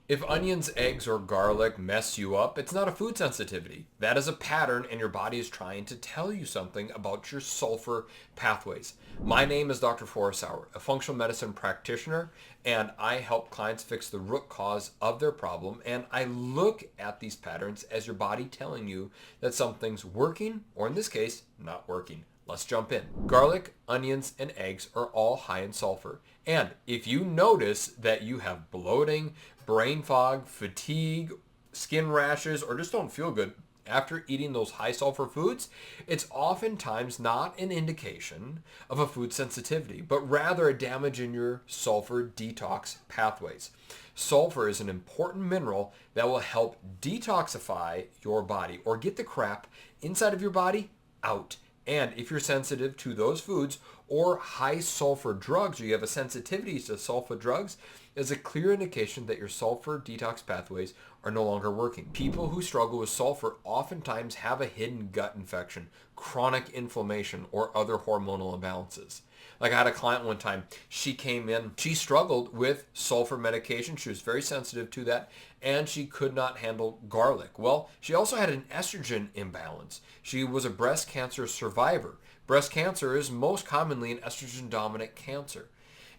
If onions, eggs, or garlic mess you up, it's not a food sensitivity. That is a pattern, and your body is trying to tell you something about your sulfur pathways. My name is Dr. Forrest Sauer, a functional medicine practitioner, and I help clients fix the root cause of their problem. And I look at these patterns as your body telling you that something's working, or in this case, not working. Let's jump in. Garlic, onions, and eggs are all high in sulfur. And if you notice that you have bloating, brain fog, fatigue, skin rashes, or just don't feel good after eating those high sulfur foods, it's oftentimes not an indication of a food sensitivity, but rather a damage in your sulfur detox pathways. Sulfur is an important mineral that will help detoxify your body or get the crap inside of your body out. And if you're sensitive to those foods or high sulfur drugs, or you have a sensitivity to sulfur drugs, is a clear indication that your sulfur detox pathways are no longer working. People who struggle with sulfur oftentimes have a hidden gut infection, chronic inflammation, or other hormonal imbalances. Like I had a client one time, she came in, she struggled with sulfur medication. She was very sensitive to that, and she could not handle garlic. Well, she also had an estrogen imbalance. She was a breast cancer survivor. Breast cancer is most commonly an estrogen dominant cancer.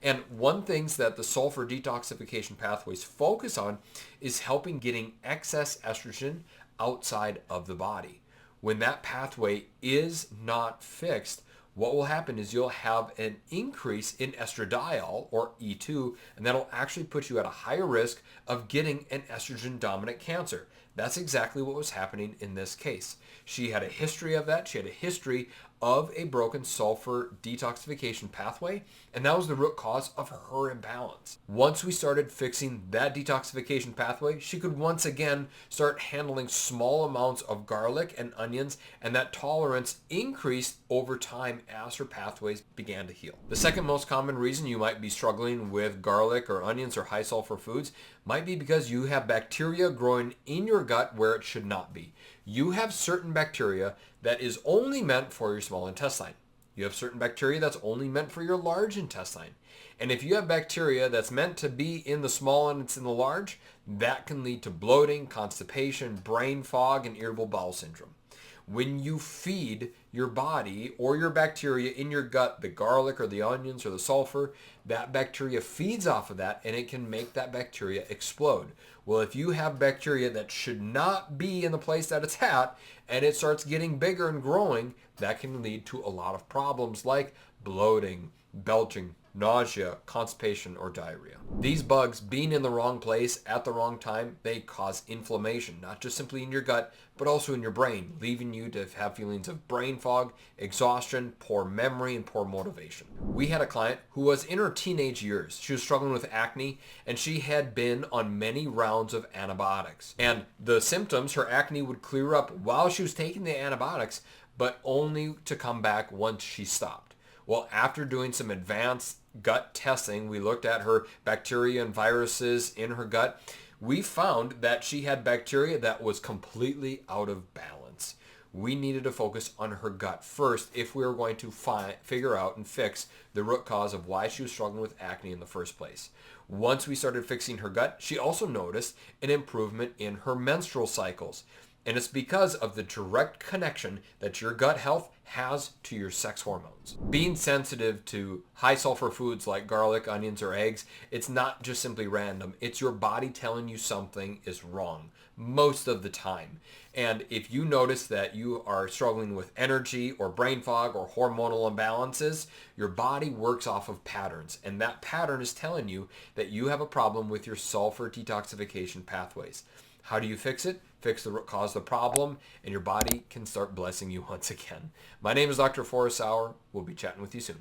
And one thing that the sulfur detoxification pathways focus on is helping getting excess estrogen outside of the body. When that pathway is not fixed, what will happen is you'll have an increase in estradiol, or E2, and that'll actually put you at a higher risk of getting an estrogen dominant cancer. That's exactly what was happening in this case. She had a history of that. She had a history of a broken sulfur detoxification pathway, and that was the root cause of her imbalance. Once we started fixing that detoxification pathway, she could once again start handling small amounts of garlic and onions, and that tolerance increased over time as her pathways began to heal. The second most common reason you might be struggling with garlic or onions or high sulfur foods might be because you have bacteria growing in your gut where it should not be. You have certain bacteria that is only meant for your small intestine. You have certain bacteria that's only meant for your large intestine. And if you have bacteria that's meant to be in the small and it's in the large, that can lead to bloating, constipation, brain fog, and irritable bowel syndrome. When you feed your body or your bacteria in your gut the garlic or the onions or the sulfur, that bacteria feeds off of that, and it can make that bacteria explode. Well, if you have bacteria that should not be in the place that it's at, and it starts getting bigger and growing, that can lead to a lot of problems like bloating, belching, nausea, constipation, or diarrhea. These bugs being in the wrong place at the wrong time, they cause inflammation, not just simply in your gut, but also in your brain, leaving you to have feelings of brain fog, exhaustion, poor memory, and poor motivation. We had a client who was in her teenage years. She was struggling with acne, and she had been on many rounds of antibiotics. And the symptoms, her acne would clear up while she was taking the antibiotics, but only to come back once she stopped. Well, after doing some advanced gut testing, we looked at her bacteria and viruses in her gut. We found that she had bacteria that was completely out of balance. We needed to focus on her gut first if we were going to figure out and fix the root cause of why she was struggling with acne in the first place. Once we started fixing her gut, she also noticed an improvement in her menstrual cycles. And it's because of the direct connection that your gut health has to your sex hormones. Being sensitive to high sulfur foods like garlic, onions, or eggs, it's not just simply random. It's your body telling you something is wrong most of the time. And if you notice that you are struggling with energy or brain fog or hormonal imbalances, your body works off of patterns. And that pattern is telling you that you have a problem with your sulfur detoxification pathways. How do you fix it? Fix the root cause of the problem, and your body can start blessing you once again. My name is Dr. Forrest Sauer. We'll be chatting with you soon.